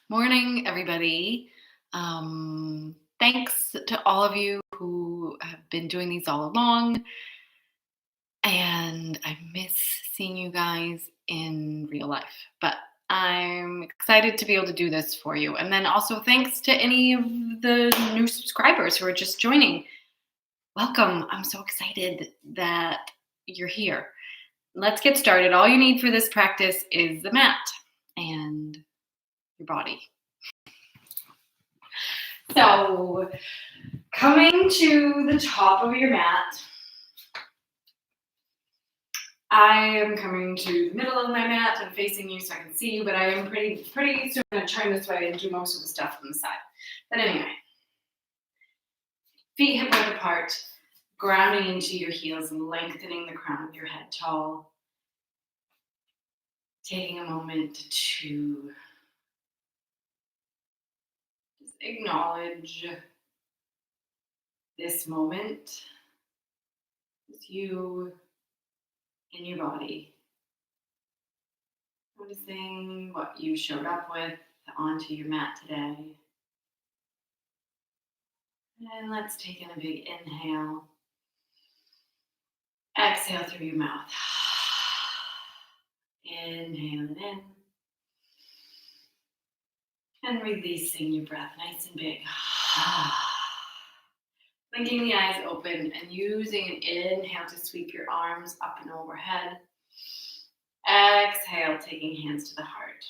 Morning, everybody. Thanks to all of you who have been doing these all along. And I miss seeing you guys in real life, but I'm excited to be able to do this for you. And then also thanks to any of the new subscribers who are just joining. Welcome. I'm so excited that you're here. Let's get started. All you need for this practice is the mat and your body. So, coming to the top of your mat, I am coming to the middle of my mat and facing you so I can see you, but I am pretty soon going to turn this way and do most of the stuff on the side. But anyway, feet hip width apart, grounding into your heels and lengthening the crown of your head tall. Taking a moment to just acknowledge this moment with you in your body. Noticing what you showed up with onto your mat today. And let's take in a big inhale. Exhale through your mouth. Inhale it in. And releasing your breath nice and big. Blinking the eyes open and using an inhale to sweep your arms up and overhead. Exhale, taking hands to the heart.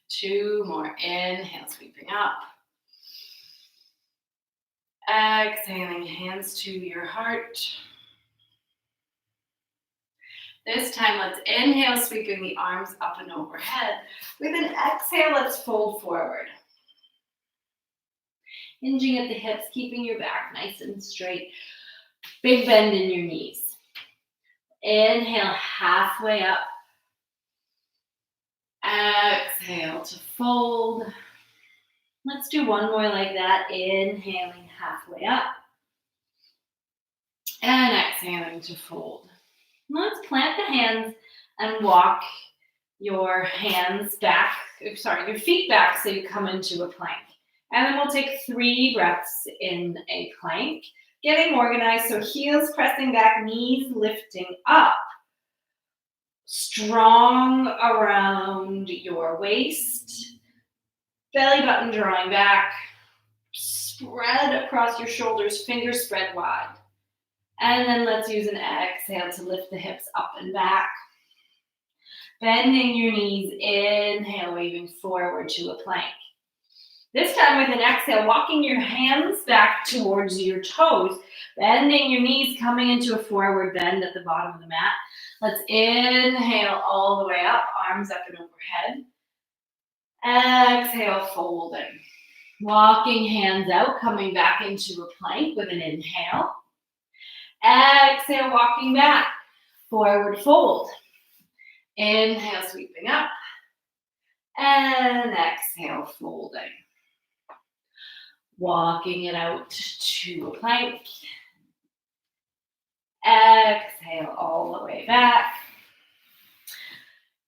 2 more. Inhale, sweeping up. Exhaling, hands to your heart. This time, let's inhale, sweeping the arms up and overhead. With an exhale, let's fold forward. Hinging at the hips, keeping your back nice and straight. Big bend in your knees. Inhale, halfway up. Exhale to fold. Let's do one more like that. Inhaling halfway up. And exhaling to fold. Let's plant the hands and walk your hands back, your feet back so you come into a plank. And then we'll take 3 breaths in a plank. Getting organized, so heels pressing back, knees lifting up. Strong around your waist. Belly button drawing back. Spread across your shoulders, fingers spread wide. And then let's use an exhale to lift the hips up and back. Bending your knees, inhale, waving forward to a plank. This time with an exhale, walking your hands back towards your toes, bending your knees, coming into a forward bend at the bottom of the mat. Let's inhale all the way up, arms up and overhead. Exhale, folding. Walking hands out, coming back into a plank with an inhale. Exhale, walking back, forward fold. Inhale, sweeping up. And exhale, folding. Walking it out to a plank. Exhale all the way back.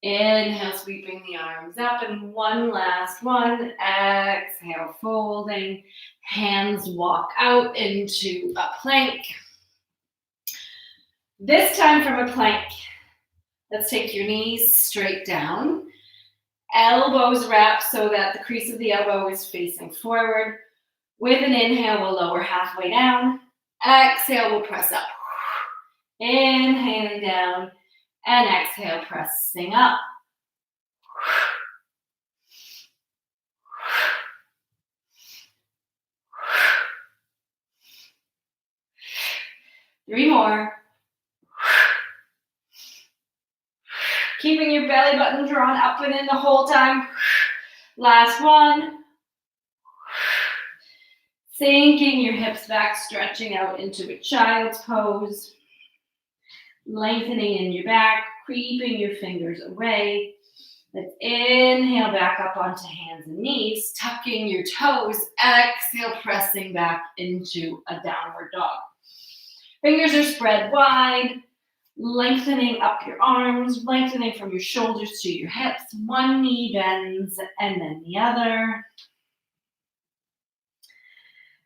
Inhale, sweeping the arms up, and one last one. Exhale, folding. Hands walk out into a plank. This time from a plank, let's take your knees straight down. Elbows wrap so that the crease of the elbow is facing forward. With an inhale, we'll lower halfway down. Exhale, we'll press up. Inhaling down, and exhale, pressing up. 3 more. Keeping your belly button drawn up and in the whole time. Last one. Sinking your hips back, stretching out into a child's pose. Lengthening in your back, creeping your fingers away. Let's inhale back up onto hands and knees, tucking your toes. Exhale, pressing back into a downward dog. Fingers are spread wide. Lengthening up your arms, lengthening from your shoulders to your hips. One knee bends and then the other.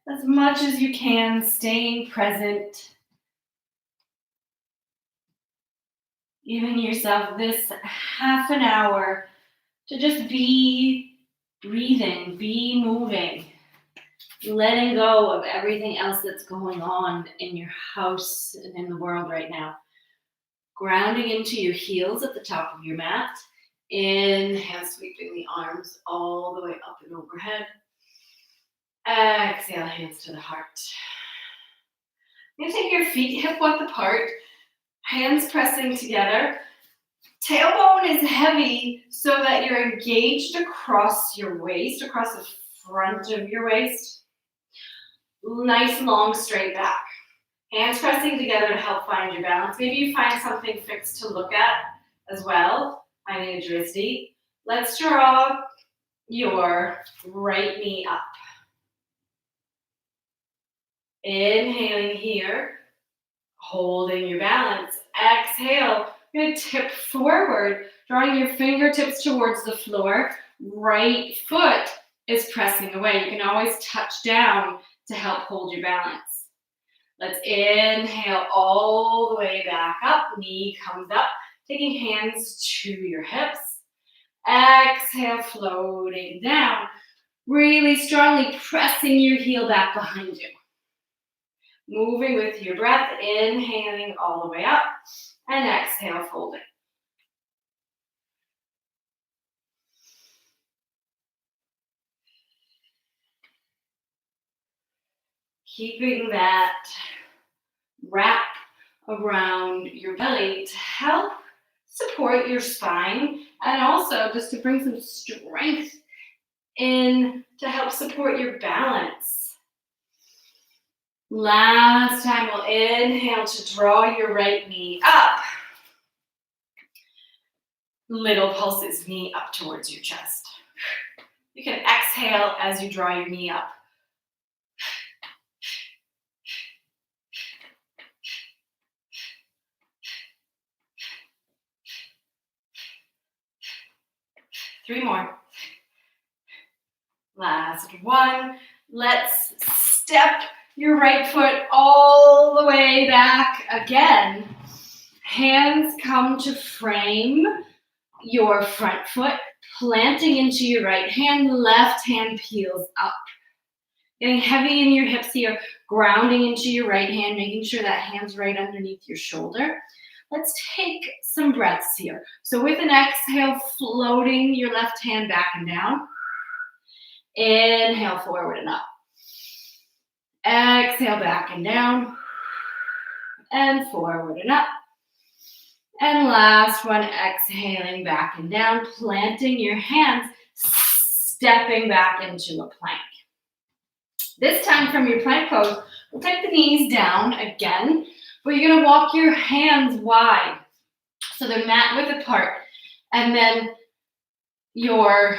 As much as you can, staying present. Giving yourself this half an hour to just be breathing, be moving, letting go of everything else that's going on in your house and in the world right now. Grounding into your heels at the top of your mat. Inhale, sweeping the arms all the way up and overhead. Exhale, hands to the heart. You're going to take your feet hip width apart, hands pressing together. Tailbone is heavy so that you're engaged across your waist, across the front of your waist. Nice, long, straight back. Hands pressing together to help find your balance. Maybe you find something fixed to look at as well. Finding a dristy. Let's draw your right knee up. Inhaling here, holding your balance. Exhale, you're going to tip forward, drawing your fingertips towards the floor. Right foot is pressing away. You can always touch down to help hold your balance. Let's inhale all the way back up. Knee comes up, taking hands to your hips. Exhale, floating down. Really strongly pressing your heel back behind you. Moving with your breath, inhaling all the way up, and exhale, folding. Keeping that wrap around your belly to help support your spine, and also just to bring some strength in to help support your balance. Last time, we'll inhale to draw your right knee up. Little pulses, knee up towards your chest. You can exhale as you draw your knee up. Three more. Last one. Let's step your right foot all the way back again. Hands come to frame your front foot, planting into your right hand, left hand peels up. Getting heavy in your hips here, grounding into your right hand, making sure that hand's right underneath your shoulder. Let's take some breaths here. So with an exhale, floating your left hand back and down. Inhale, forward and up. Exhale, back and down. And forward and up. And last one, exhaling back and down, planting your hands, stepping back into a plank. This time from your plank pose, we'll take the knees down again, but you're gonna walk your hands wide. So they're mat width apart. And then you're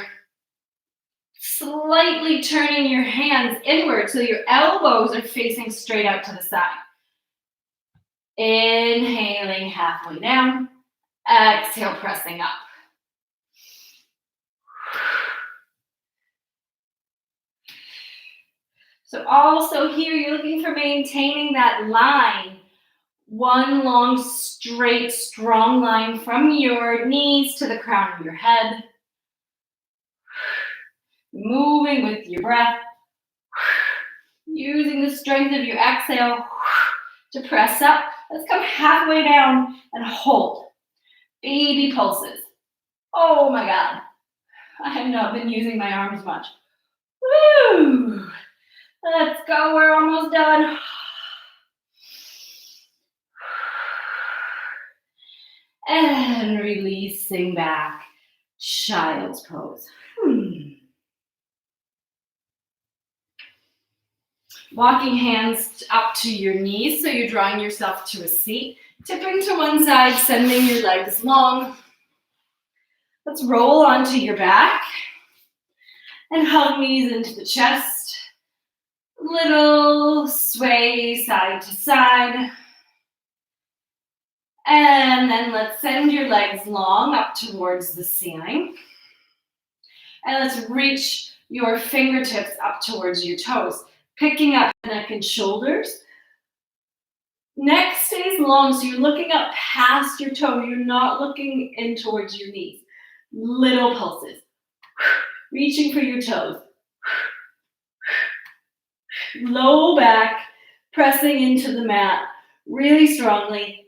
slightly turning your hands inward so your elbows are facing straight out to the side. Inhaling halfway down, exhale, pressing up. So also here, you're looking for maintaining that line. One long, straight, strong line from your knees to the crown of your head. Moving with your breath. Using the strength of your exhale to press up. Let's come halfway down and hold. Baby pulses. Oh my God. I have not been using my arms much. Woo! Let's go, we're almost done. And releasing back, child's pose. Walking hands up to your knees, so you're drawing yourself to a seat. Tipping to one side, sending your legs long. Let's roll onto your back and hug knees into the chest. Little sway side to side. And then let's send your legs long up towards the ceiling. And let's reach your fingertips up towards your toes, picking up neck and shoulders. Neck stays long, so you're looking up past your toe. You're not looking in towards your knees. Little pulses. Reaching for your toes. Low back, pressing into the mat really strongly.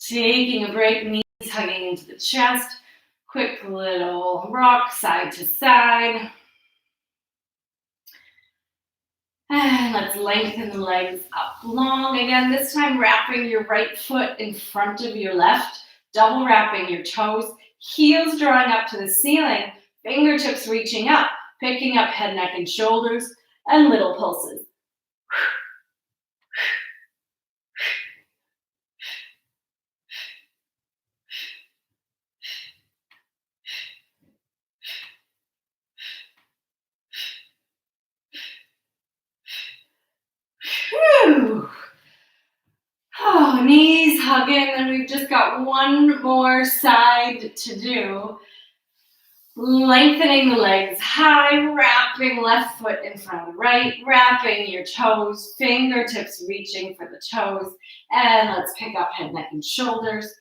Taking a break, knees hugging into the chest. Quick little rock side to side. And let's lengthen the legs up long. Again, this time wrapping your right foot in front of your left. Double wrapping your toes. Heels drawing up to the ceiling. Fingertips reaching up. Picking up head, neck, and shoulders. And little pulses. Whew. Oh, knees hugging, and we've just got one more side to do. Lengthening the legs high, wrapping left foot in front of the right, wrapping your toes, fingertips reaching for the toes, and let's pick up head, neck, and shoulders,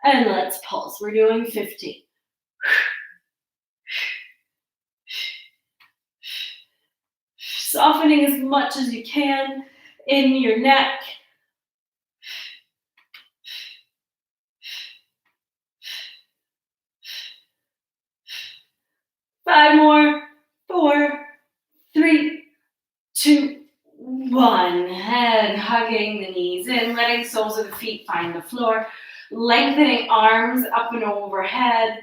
and let's pulse. We're doing 15. Softening as much as you can in your neck. Five more. 4, 3, 2, 1. And hugging the knees in, letting soles of the feet find the floor. Lengthening arms up and overhead.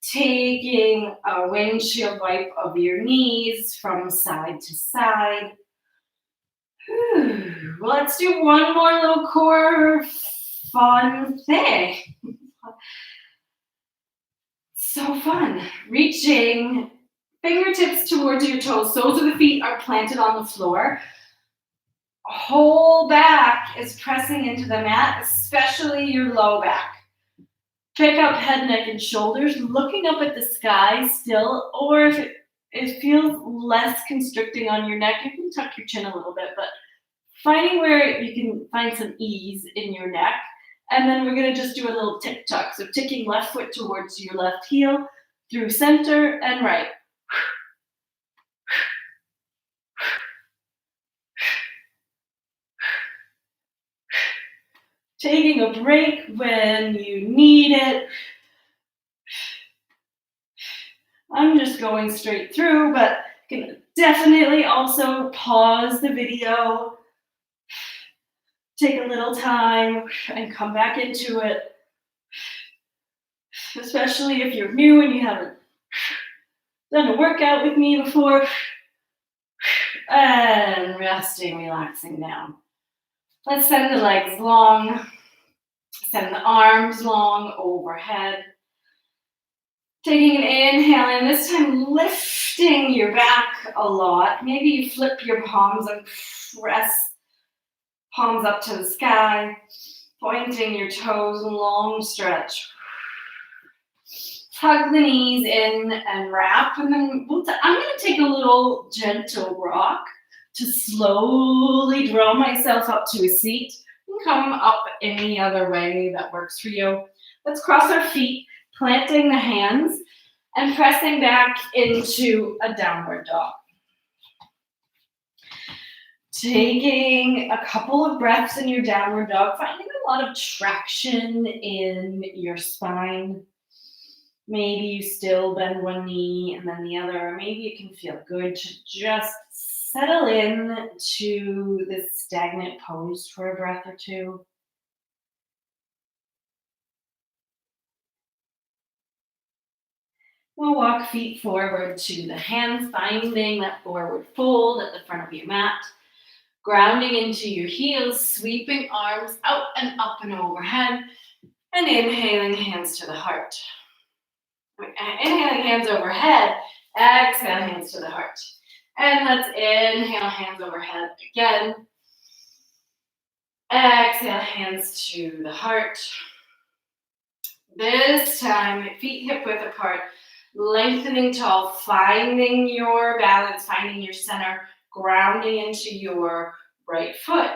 Taking a windshield wipe of your knees from side to side. Let's do one more little core fun thing. So fun. Reaching fingertips towards your toes. Soles of the feet are planted on the floor. Whole back is pressing into the mat, especially your low back. Pick up head, neck, and shoulders, looking up at the sky still, or if it feels less constricting on your neck, you can tuck your chin a little bit, but finding where you can find some ease in your neck. And then we're going to just do a little tick tuck. So ticking left foot towards your left heel, through center and right. Taking a break when you need it. I'm just going straight through, but you can definitely also pause the video, take a little time, and come back into it. Especially if you're new and you haven't done a workout with me before. And resting, relaxing down. Let's send the legs long. Send the arms long overhead. Taking an inhale in, this time lifting your back a lot. Maybe you flip your palms and press palms up to the sky. Pointing your toes, long stretch. Hug the knees in and wrap. And then I'm going to take a little gentle rock to slowly draw myself up to a seat. And come up any other way that works for you. Let's cross our feet, planting the hands and pressing back into a downward dog. Taking a couple of breaths in your downward dog, finding a lot of traction in your spine. Maybe you still bend one knee and then the other, or maybe it can feel good to just settle in to this stagnant pose for a breath or two. We'll walk feet forward to the hands, finding that forward fold at the front of your mat. Grounding into your heels, sweeping arms out and up and overhead. And inhaling, hands to the heart. Inhaling, hands overhead. Exhale, hands to the heart. And let's inhale, hands overhead again. Exhale, hands to the heart. This time, feet hip width apart, lengthening tall, finding your balance, finding your center, grounding into your right foot.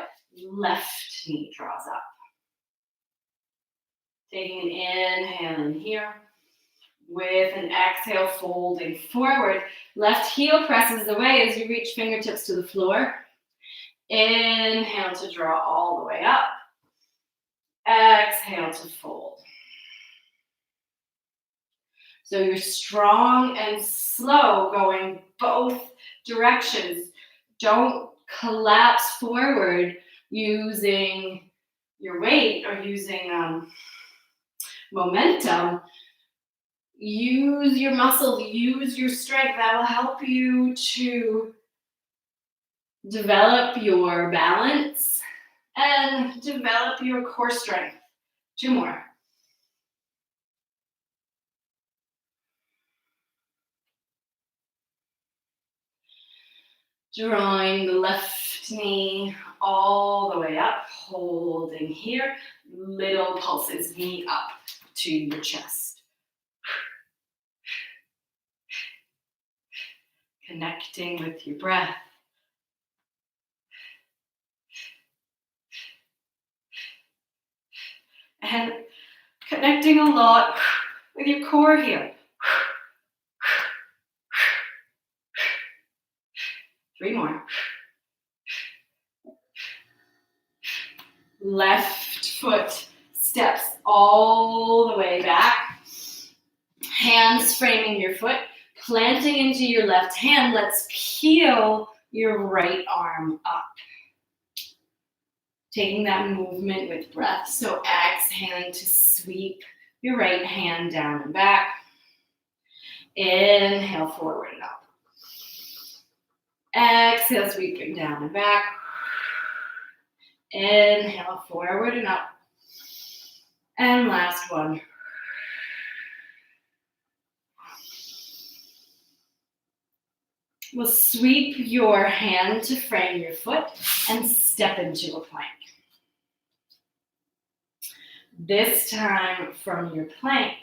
Left knee draws up. Taking an inhale in here. With an exhale, folding forward. Left heel presses away as you reach fingertips to the floor. Inhale to draw all the way up. Exhale to fold. So you're strong and slow going both directions. Don't collapse forward using your weight or using momentum. Use your muscles, use your strength. That will help you to develop your balance and develop your core strength. 2 more. Drawing the left knee all the way up, holding here. Little pulses, knee up to your chest. Connecting with your breath. And connecting a lot with your core here. 3 more. Left foot steps all the way back. Hands framing your foot, planting into your left hand. Let's peel your right arm up. Taking that movement with breath. So exhaling to sweep your right hand down and back. Inhale, forward and up. Exhale, sweeping down and back. Inhale, forward and up. And last one. We'll sweep your hand to frame your foot and step into a plank. This time from your plank,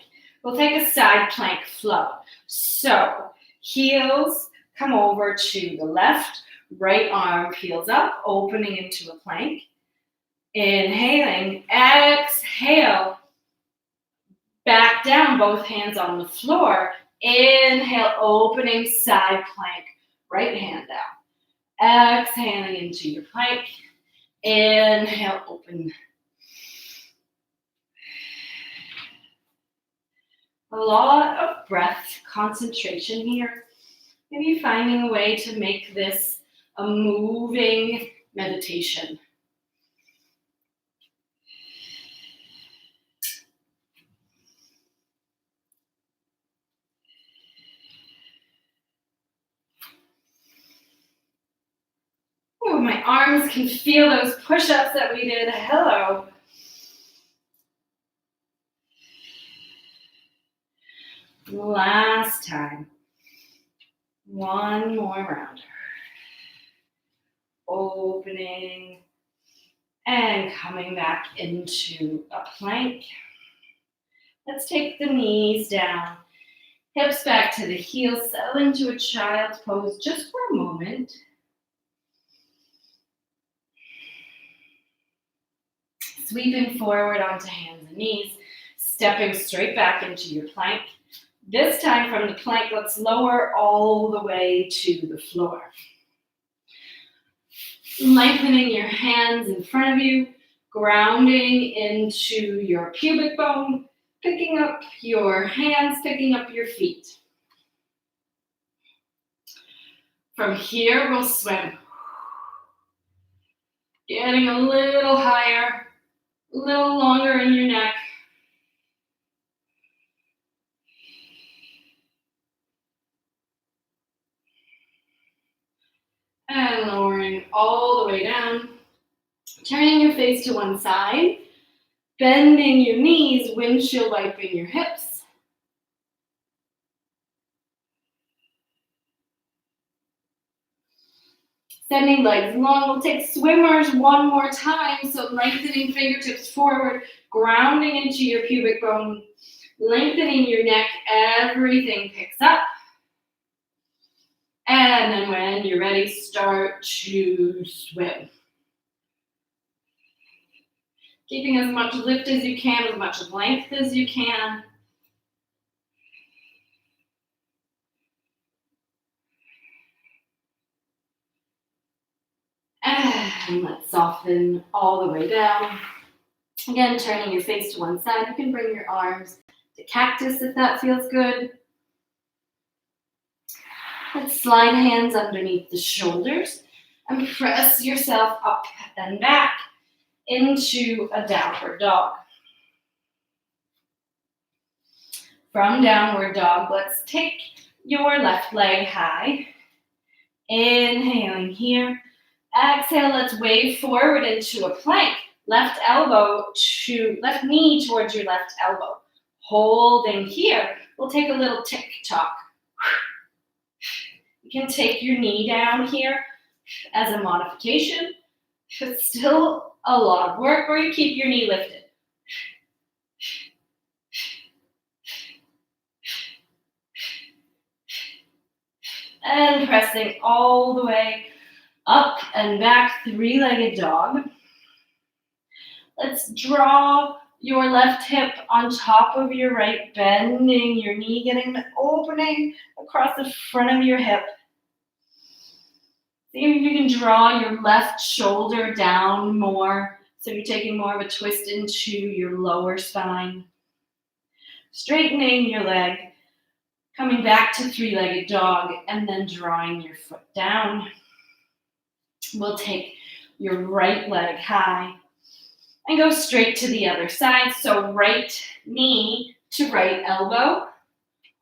we'll take a side plank flow. So heels come over to the left, right arm peels up, opening into a plank. Inhaling, exhale, back down, both hands on the floor. Inhale, opening side plank, right hand down. Exhaling into your plank. Inhale, open. A lot of breath concentration here. Maybe finding a way to make this a moving meditation. Oh, my arms can feel those push-ups that we did. Hello. Last time. One more round. Opening and coming back into a plank. Let's take the knees down. Hips back to the heels. Settle into a child's pose just for a moment. Sweeping forward onto hands and knees. Stepping straight back into your plank. This time from the plank, let's lower all the way to the floor. Lengthening your hands in front of you, grounding into your pubic bone, picking up your hands, picking up your feet. From here, we'll swim. Getting a little higher, a little longer in your neck. And lowering all the way down. Turning your face to one side. Bending your knees, windshield wiping your hips. Sending legs long. We'll take swimmers one more time. So lengthening fingertips forward, grounding into your pubic bone, lengthening your neck. Everything picks up. And then when you're ready, start to swim. Keeping as much lift as you can, as much length as you can. And let's soften all the way down. Again, turning your face to one side. You can bring your arms to cactus if that feels good. Let's slide hands underneath the shoulders and press yourself up and back into a downward dog. From downward dog, let's take your left leg high. Inhaling here. Exhale, let's wave forward into a plank. Left knee towards your left elbow. Holding here. We'll take a little tick-tock. You can take your knee down here as a modification. It's still a lot of work, or you keep your knee lifted. And pressing all the way up and back, three-legged dog. Let's draw your left hip on top of your right, bending your knee, getting the opening across the front of your hip. See if you can draw your left shoulder down more. So you're taking more of a twist into your lower spine. Straightening your leg, coming back to three-legged dog, and then drawing your foot down. We'll take your right leg high and go straight to the other side. So right knee to right elbow,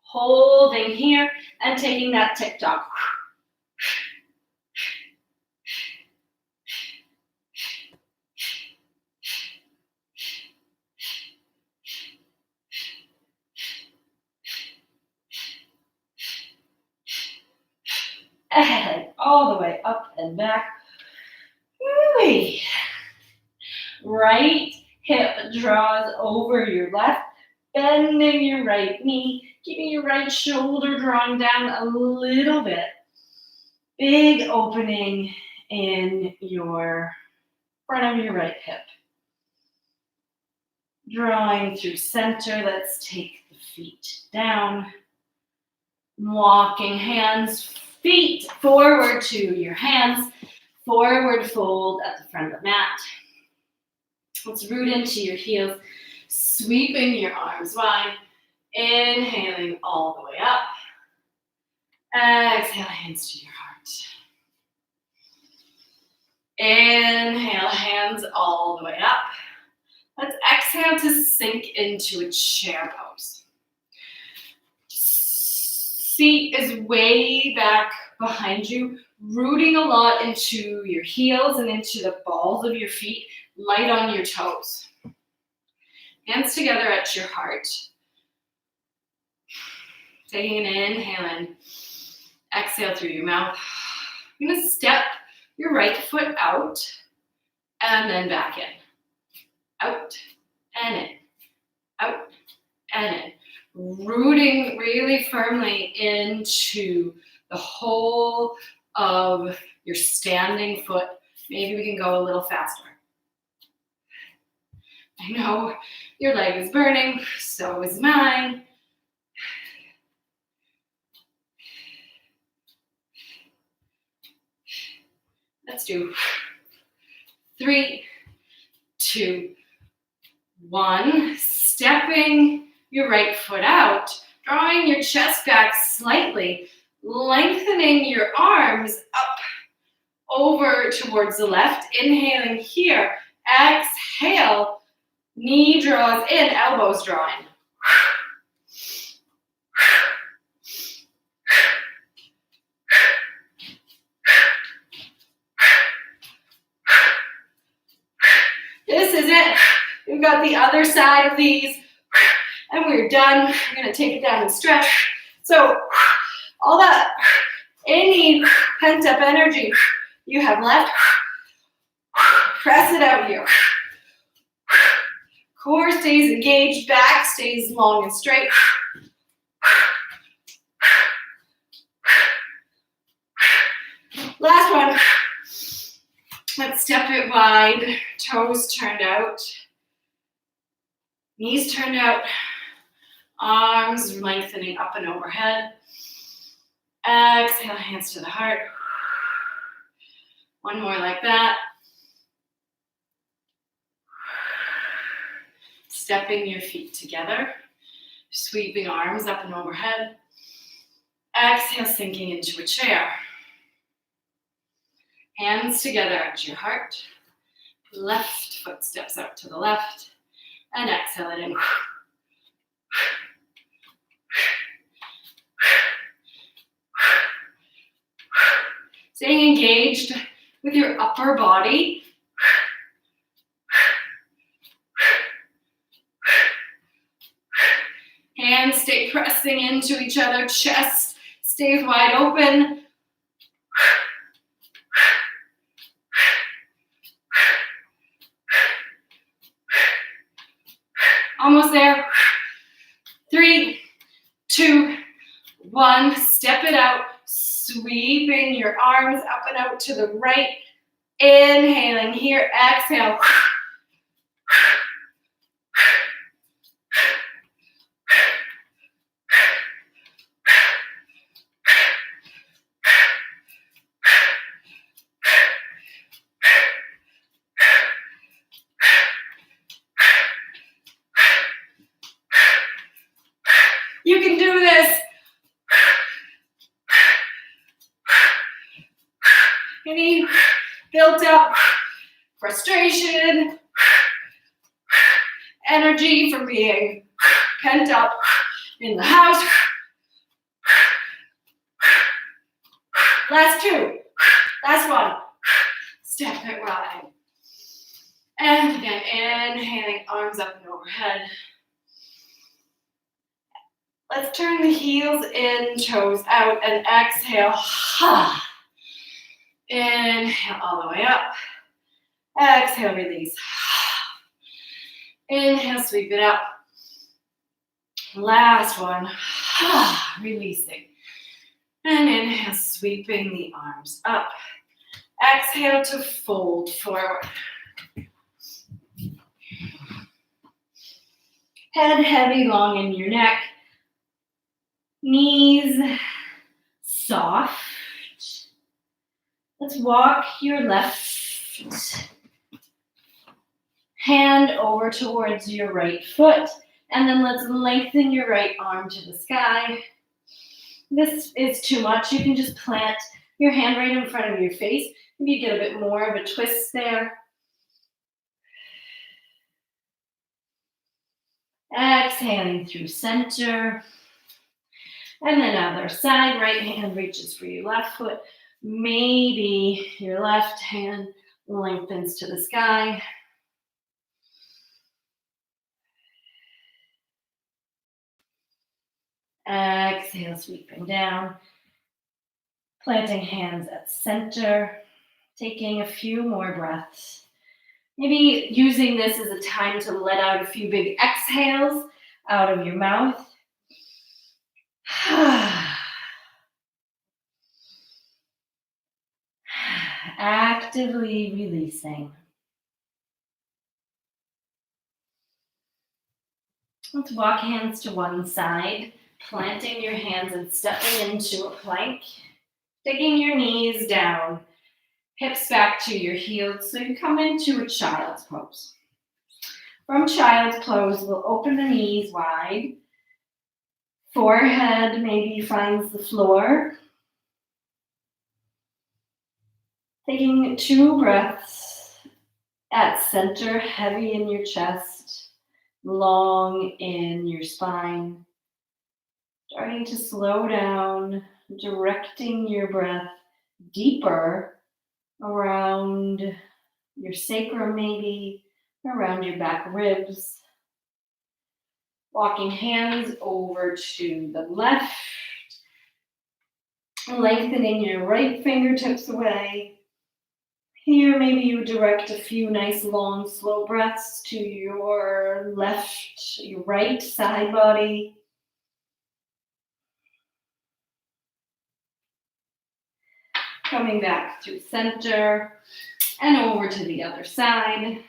holding here and taking that tick-tock. And all the way up and back. Really. Right hip draws over your left, bending your right knee, keeping your right shoulder drawing down a little bit. Big opening in your front of your right hip. Drawing through center, let's take the feet down. Walking hands, feet forward to your hands. Forward fold at the front of the mat. Let's root into your heels, sweeping your arms wide. Inhaling all the way up. Exhale, hands to your heart. Inhale, hands all the way up. Let's exhale to sink into a chair pose. Seat is way back behind you, rooting a lot into your heels and into the balls of your feet, light on your toes. Hands together at your heart. Taking an inhale in, exhale through your mouth. You're going to step your right foot out and then back in. Out and in, out and in. Rooting really firmly into the whole of your standing foot. Maybe we can go a little faster. I know your leg is burning, so is mine. Let's do 3, 2, 1. Stepping your right foot out, drawing your chest back slightly, lengthening your arms up over towards the left. Inhaling here. Exhale. Knee draws in, elbows draw in. This is it. You've got the other side of these, and we're done. We're going to take it down and stretch. So all that, any pent up energy you have left, press it out here. Core stays engaged, back stays long and straight. Last one. Let's step it wide, toes turned out, knees turned out, arms lengthening up and overhead. Exhale, hands to the heart. One more like that. Stepping your feet together, sweeping arms up and overhead. Exhale, sinking into a chair. Hands together at your heart. Left foot steps out to the left. And exhale it in. Staying engaged with your upper body. Hands stay pressing into each other. Chest stays wide open. Almost there. 3, 2, 1. Step it out. Sweeping your arms up and out to the right. Inhaling here. Exhale. You can do this. Any built up frustration, energy from being pent up in the house. Last 2. Last 1. Step it wide. And again, inhaling, arms up and overhead. Let's turn the heels in, toes out, and exhale. Inhale all the way up. Exhale, release. Inhale, sweep it up. Last one. Releasing. And inhale, sweeping the arms up. Exhale to fold forward. Head heavy, long in your neck. Knees soft. Let's walk your left hand over towards your right foot. And then let's lengthen your right arm to the sky. This is too much. You can just plant your hand right in front of your face. Maybe you get a bit more of a twist there. Exhaling through center. And then other side, right hand reaches for your left foot. Maybe your left hand lengthens to the sky. Exhale, sweeping down. Planting hands at center. Taking a few more breaths. Maybe using this as a time to let out a few big exhales out of your mouth. Actively releasing. Let's walk hands to one side, planting your hands and stepping into a plank. Taking your knees down, hips back to your heels, so you come into a child's pose. From child's pose, we'll open the knees wide. Forehead maybe finds the floor. Taking 2 breaths at center, heavy in your chest, long in your spine. Starting to slow down, directing your breath deeper around your sacrum maybe, around your back ribs. Walking hands over to the left. Lengthening your right fingertips away. Here, maybe you direct a few nice, long, slow breaths to your left, your right side body. Coming back through center and over to the other side.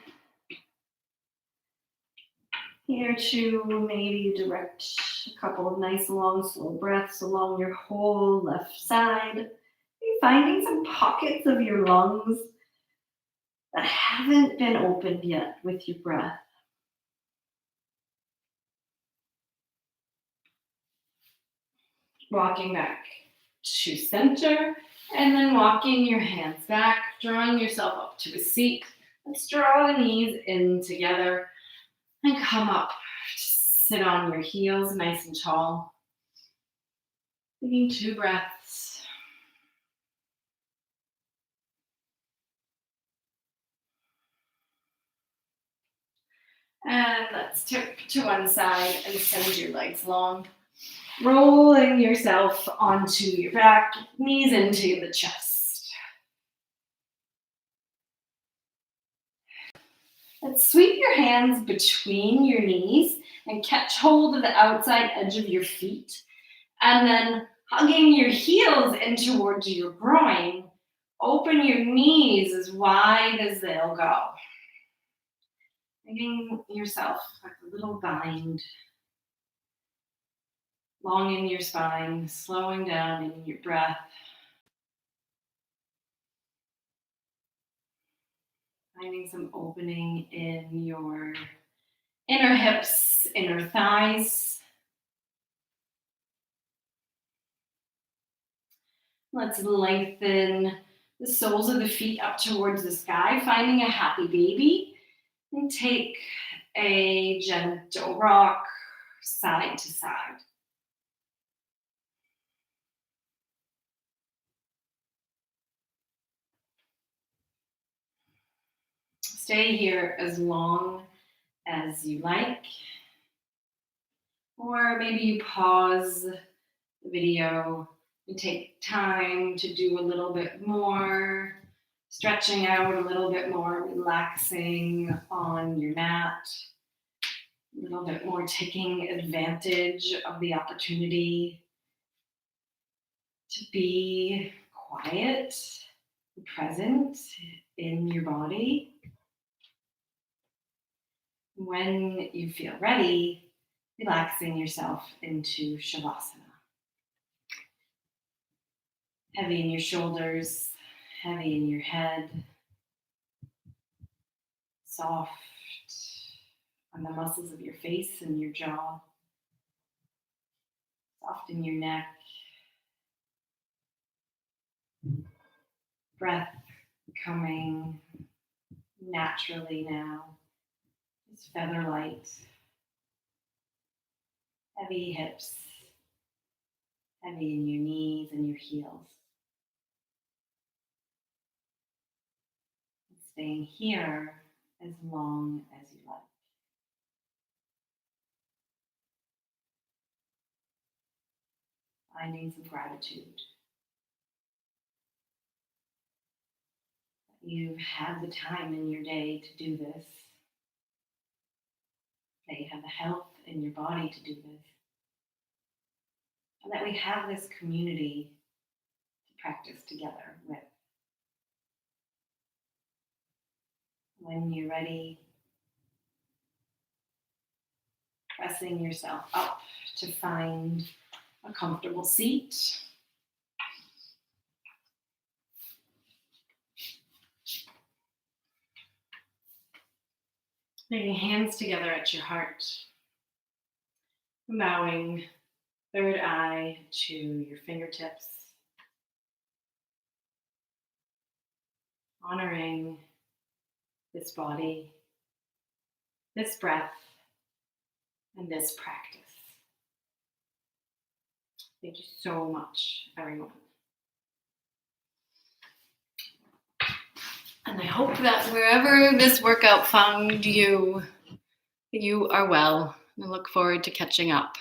Here too, maybe you direct a couple of nice, long, slow breaths along your whole left side. You're finding some pockets of your lungs that haven't been opened yet with your breath. Walking back to center, and then walking your hands back, drawing yourself up to a seat. Let's draw the knees in together and come up. Sit on your heels nice and tall. Taking 2 breaths. And let's tip to one side and send your legs long. Rolling yourself onto your back, knees into the chest. Let's sweep your hands between your knees and catch hold of the outside edge of your feet. And then hugging your heels in towards your groin, open your knees as wide as they'll go. Making yourself like a little bind. Long in your spine, slowing down in your breath. Finding some opening in your inner hips, inner thighs. Let's lengthen the soles of the feet up towards the sky, finding a happy baby. And take a gentle rock side to side. Stay here as long as you like. Or maybe you pause the video and take time to do a little bit more, stretching out a little bit more, relaxing on your mat, a little bit more taking advantage of the opportunity to be quiet, present in your body. When you feel ready, relaxing yourself into Shavasana. Heavy in your shoulders, heavy in your head, soft on the muscles of your face and your jaw, soft in your neck. Breath coming naturally now. Just feather light. Heavy hips, heavy in your knees and your heels. Staying here as long as you like. Finding some gratitude. You've had the time in your day to do this. That you have the health in your body to do this. And that we have this community to practice together with. When you're ready, pressing yourself up to find a comfortable seat. Bringing hands together at your heart. Bowing third eye to your fingertips. Honoring this body, this breath, and this practice. Thank you so much, everyone. And And I hope that wherever this workout found you, you are well. I look forward to catching up.